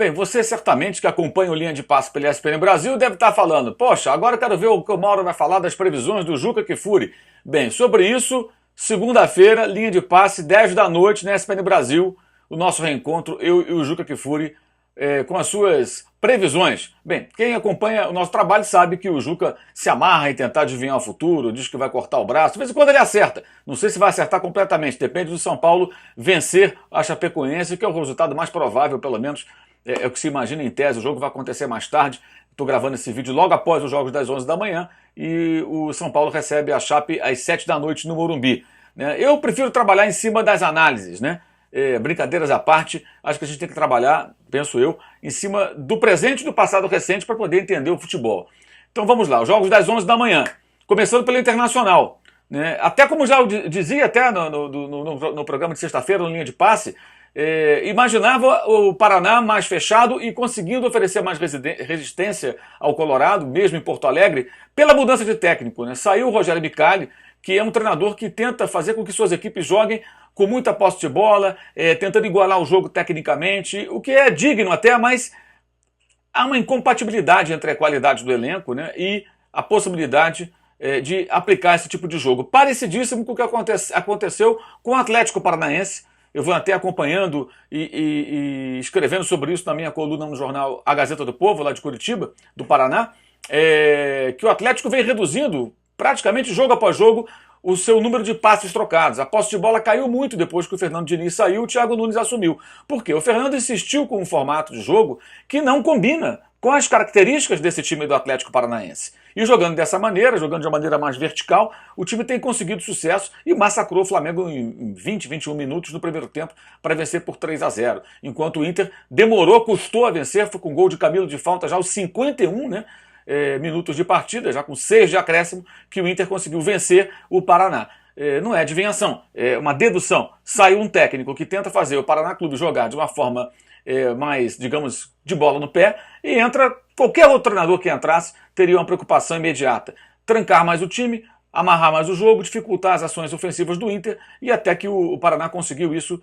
Bem, você certamente que acompanha o Linha de Passe pela ESPN Brasil deve estar falando, poxa, agora eu quero ver o que o Mauro vai falar das previsões do Juca Kfouri. Bem, sobre isso, segunda-feira, Linha de Passe, 10 da noite, na ESPN Brasil, o nosso reencontro, eu e o Juca Kfouri, com as suas previsões. Bem, quem acompanha o nosso trabalho sabe que o Juca se amarra em tentar adivinhar o futuro, diz que vai cortar o braço, de vez em quando ele acerta. Não sei se vai acertar completamente, depende do São Paulo vencer a Chapecoense, que é o resultado mais provável, pelo menos é o que se imagina em tese. O jogo vai acontecer mais tarde. Estou gravando esse vídeo logo após os jogos das 11 da manhã e o São Paulo recebe a Chape às 7 da noite no Morumbi. Eu prefiro trabalhar em cima das análises, né? Brincadeiras à parte, acho que a gente tem que trabalhar, penso eu, em cima do presente e do passado recente para poder entender o futebol. Então vamos lá, os jogos das 11 da manhã, começando pelo Internacional. Até como já dizia até no programa de sexta-feira, no Linha de Passe, imaginava o Paraná mais fechado e conseguindo oferecer mais resistência ao Colorado, mesmo em Porto Alegre, pela mudança de técnico. Saiu o Rogério Micali, que é um treinador que tenta fazer com que suas equipes joguem com muita posse de bola, tentando igualar o jogo tecnicamente, o que é digno até, mas há uma incompatibilidade entre a qualidade do elenco, e a possibilidade de aplicar esse tipo de jogo. Parecidíssimo com o que aconteceu com o Atlético Paranaense. Eu vou até acompanhando e escrevendo sobre isso na minha coluna no jornal A Gazeta do Povo, lá de Curitiba, do Paraná, que o Atlético vem reduzindo praticamente jogo após jogo o seu número de passes trocados. A posse de bola caiu muito depois que o Fernando Diniz saiu, o Thiago Nunes assumiu. Por quê? O Fernando insistiu com um formato de jogo que não combina com as características desse time do Atlético Paranaense. E jogando dessa maneira, jogando de uma maneira mais vertical, o time tem conseguido sucesso e massacrou o Flamengo em 20, 21 minutos no primeiro tempo para vencer por 3-0. Enquanto o Inter demorou, custou a vencer, foi com gol de Camilo de falta já aos 51, minutos de partida, já com 6 de acréscimo, que o Inter conseguiu vencer o Paraná. Não é adivinhação, é uma dedução. Saiu um técnico que tenta fazer o Paraná Clube jogar de uma forma mais, digamos, de bola no pé, e entra qualquer outro treinador que entrasse, teria uma preocupação imediata. Trancar mais o time, amarrar mais o jogo, dificultar as ações ofensivas do Inter, e até que o Paraná conseguiu isso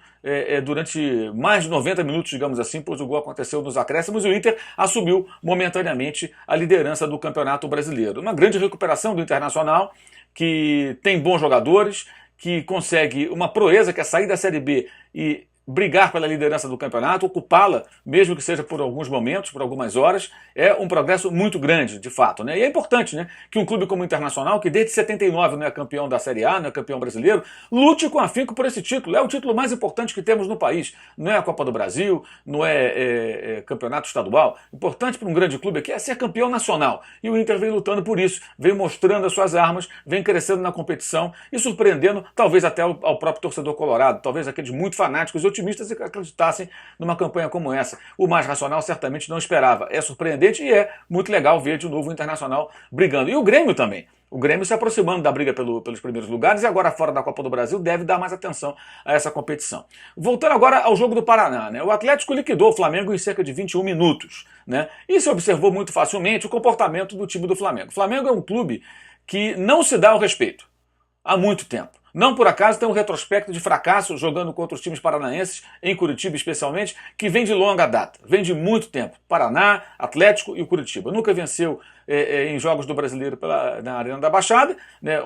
durante mais de 90 minutos, digamos assim, pois o gol aconteceu nos acréscimos e o Inter assumiu momentaneamente a liderança do Campeonato Brasileiro. Uma grande recuperação do Internacional, que tem bons jogadores, que consegue uma proeza, que é sair da Série B e brigar pela liderança do campeonato, ocupá-la, mesmo que seja por alguns momentos, por algumas horas, é um progresso muito grande, de fato. E é importante que um clube como o Internacional, que desde 79 não é campeão da Série A, não é campeão brasileiro, lute com afinco por esse título. É o título mais importante que temos no país. Não é a Copa do Brasil, não é campeonato estadual. Importante para um grande clube aqui é ser campeão nacional. E o Inter vem lutando por isso, vem mostrando as suas armas, vem crescendo na competição e surpreendendo talvez até ao próprio torcedor colorado, talvez aqueles muito fanáticos e otimistas que acreditassem numa campanha como essa. O mais racional certamente não esperava. É surpreendente e é muito legal ver de novo o Internacional brigando. E o Grêmio também. O Grêmio se aproximando da briga pelos primeiros lugares e agora fora da Copa do Brasil deve dar mais atenção a essa competição. Voltando agora ao jogo do Paraná. O Atlético liquidou o Flamengo em cerca de 21 minutos. E se observou muito facilmente o comportamento do time do Flamengo. O Flamengo é um clube que não se dá o respeito há muito tempo. Não por acaso tem um retrospecto de fracasso jogando contra os times paranaenses, em Curitiba especialmente, que vem de longa data, vem de muito tempo. Paraná, Atlético e o Curitiba. Nunca venceu em jogos do Brasileiro na Arena da Baixada,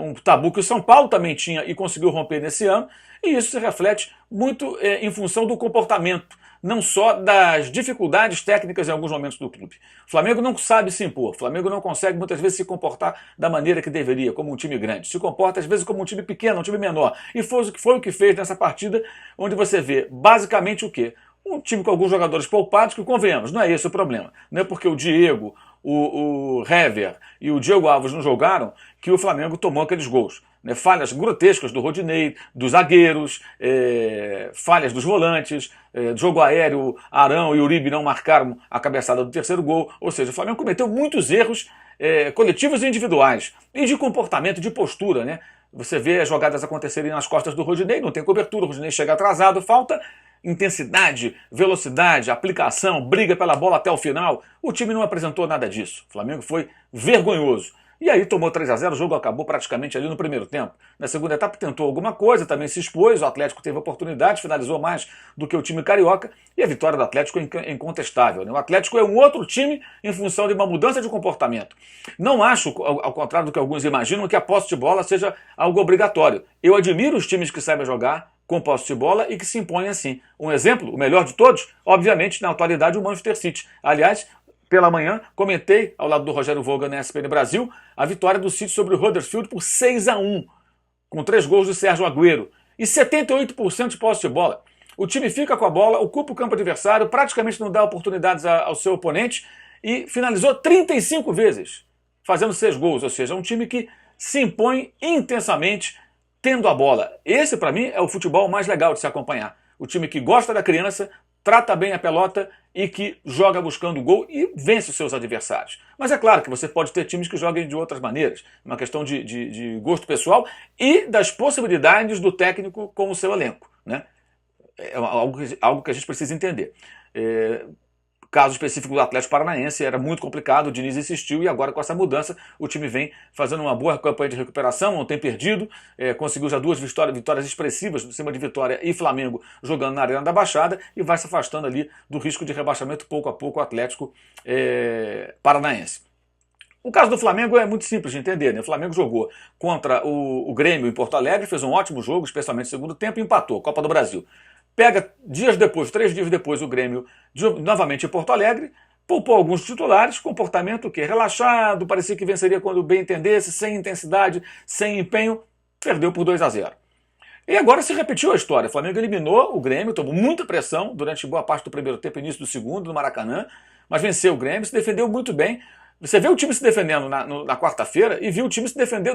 um tabu que o São Paulo também tinha e conseguiu romper nesse ano, e isso se reflete muito em função do comportamento, não só das dificuldades técnicas em alguns momentos do clube. O Flamengo não sabe se impor, o Flamengo não consegue muitas vezes se comportar da maneira que deveria, como um time grande. Se comporta às vezes como um time pequeno, um time menor. E foi o que fez nessa partida, onde você vê basicamente o quê? Um time com alguns jogadores poupados, que convenhamos, não é esse o problema. Não é porque o Diego, o Hever e o Diego Alves não jogaram que o Flamengo tomou aqueles gols. Falhas grotescas do Rodinei, dos zagueiros, falhas dos volantes, jogo aéreo, Arão e Uribe não marcaram a cabeçada do terceiro gol. Ou seja, o Flamengo cometeu muitos erros coletivos e individuais, e de comportamento, de postura. Você vê as jogadas acontecerem nas costas do Rodinei, não tem cobertura, o Rodinei chega atrasado, falta intensidade, velocidade, aplicação, briga pela bola até o final. O time não apresentou nada disso. O Flamengo foi vergonhoso. E aí tomou 3-0, o jogo acabou praticamente ali no primeiro tempo. Na segunda etapa tentou alguma coisa, também se expôs, o Atlético teve oportunidade, finalizou mais do que o time carioca, e a vitória do Atlético é incontestável, né? O Atlético é um outro time em função de uma mudança de comportamento. Não acho, ao contrário do que alguns imaginam, que a posse de bola seja algo obrigatório. Eu admiro os times que sabem jogar com posse de bola e que se impõem assim. Um exemplo, o melhor de todos, obviamente, na atualidade, o Manchester City. Aliás, pela manhã, comentei, ao lado do Rogério Volga na ESPN Brasil, a vitória do City sobre o Huddersfield por 6-1, com 3 gols de Sérgio Agüero e 78% de posse de bola. O time fica com a bola, ocupa o campo adversário, praticamente não dá oportunidades ao seu oponente e finalizou 35 vezes, fazendo 6 gols, ou seja, um time que se impõe intensamente tendo a bola. Esse, para mim, é o futebol mais legal de se acompanhar. O time que gosta da criança, trata bem a pelota e que joga buscando gol e vence os seus adversários. Mas é claro que você pode ter times que joguem de outras maneiras, uma questão de gosto pessoal e das possibilidades do técnico com o seu elenco, né? É algo que a gente precisa entender. Caso específico do Atlético Paranaense, era muito complicado, o Diniz insistiu e agora com essa mudança o time vem fazendo uma boa campanha de recuperação, não tem perdido, conseguiu já 2 vitórias expressivas por cima de Vitória e Flamengo jogando na Arena da Baixada e vai se afastando ali do risco de rebaixamento pouco a pouco o Atlético Paranaense. O caso do Flamengo é muito simples de entender, né? O Flamengo jogou contra o Grêmio em Porto Alegre, fez um ótimo jogo, especialmente no segundo tempo, e empatou, Copa do Brasil. Pega 3 dias depois, o Grêmio novamente em Porto Alegre, poupou alguns titulares, comportamento que relaxado, parecia que venceria quando bem entendesse, sem intensidade, sem empenho, perdeu por 2-0. E agora se repetiu a história. O Flamengo eliminou o Grêmio, tomou muita pressão durante boa parte do primeiro tempo e início do segundo, no Maracanã, mas venceu o Grêmio, se defendeu muito bem. Você vê o time se defendendo na quarta-feira e viu o time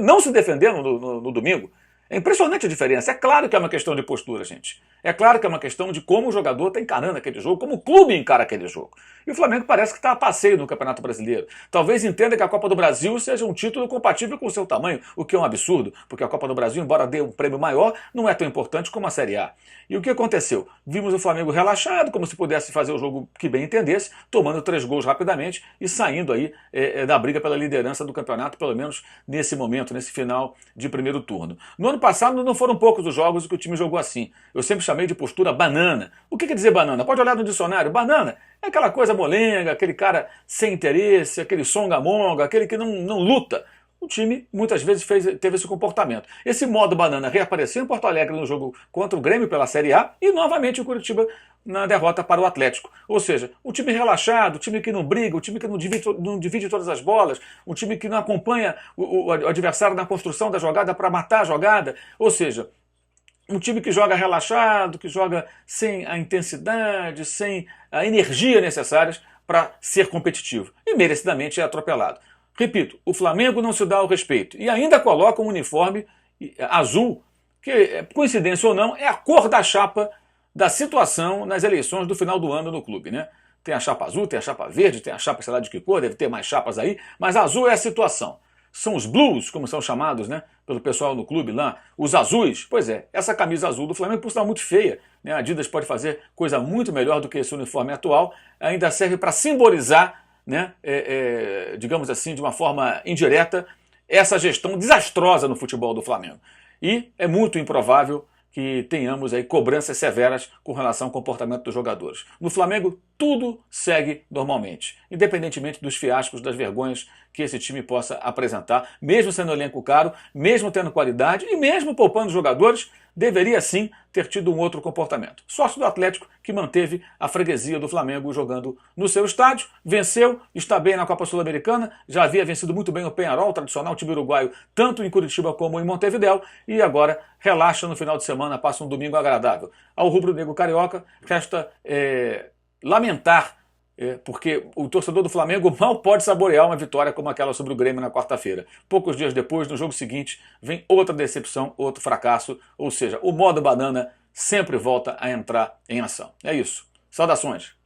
não se defendendo no domingo. É impressionante a diferença. É claro que é uma questão de postura, gente. É claro que é uma questão de como o jogador está encarando aquele jogo, como o clube encara aquele jogo. E o Flamengo parece que está a passeio no Campeonato Brasileiro. Talvez entenda que a Copa do Brasil seja um título compatível com o seu tamanho, o que é um absurdo, porque a Copa do Brasil, embora dê um prêmio maior, não é tão importante como a Série A. E o que aconteceu? Vimos o Flamengo relaxado, como se pudesse fazer o jogo que bem entendesse, tomando 3 gols rapidamente e saindo aí da briga pela liderança do campeonato, pelo menos nesse momento, nesse final de primeiro turno. No ano passado não foram poucos os jogos que o time jogou assim. Eu sempre chamei de postura banana. O que quer dizer banana? Pode olhar no dicionário. Banana é aquela coisa molenga, aquele cara sem interesse, aquele songamonga, aquele que não luta. O time muitas vezes teve esse comportamento. Esse modo banana reapareceu em Porto Alegre no jogo contra o Grêmio pela Série A e novamente em Curitiba na derrota para o Atlético. Ou seja, um time relaxado, um time que não briga, um time que não divide todas as bolas, um time que não acompanha o adversário na construção da jogada para matar a jogada. Ou seja, um time que joga relaxado, que joga sem a intensidade, sem a energia necessárias para ser competitivo. E merecidamente é atropelado. Repito, o Flamengo não se dá o respeito e ainda coloca um uniforme azul, que, coincidência ou não, é a cor da chapa da situação nas eleições do final do ano no clube, né? Tem a chapa azul, tem a chapa verde, tem a chapa sei lá de que cor, deve ter mais chapas aí, mas azul é a situação. São os blues, como são chamados, né, pelo pessoal no clube lá, os azuis. Pois é, essa camisa azul do Flamengo, por sinal, muito feia, né? A Adidas pode fazer coisa muito melhor do que esse uniforme atual, ainda serve para simbolizar, né, digamos assim, de uma forma indireta, essa gestão desastrosa no futebol do Flamengo. E é muito improvável que tenhamos aí cobranças severas com relação ao comportamento dos jogadores. No Flamengo, tudo segue normalmente, independentemente dos fiascos, das vergonhas que esse time possa apresentar, mesmo sendo um elenco caro, mesmo tendo qualidade e mesmo poupando jogadores, deveria sim ter tido um outro comportamento. Sorte do Atlético, que manteve a freguesia do Flamengo jogando no seu estádio, venceu, está bem na Copa Sul-Americana, já havia vencido muito bem o Peñarol, o tradicional time uruguaio, tanto em Curitiba como em Montevidéu, e agora relaxa no final de semana, passa um domingo agradável. Ao rubro-negro carioca, resta lamentar, porque o torcedor do Flamengo mal pode saborear uma vitória como aquela sobre o Grêmio na quarta-feira. Poucos dias depois, no jogo seguinte, vem outra decepção, outro fracasso, ou seja, o modo banana sempre volta a entrar em ação. É isso. Saudações!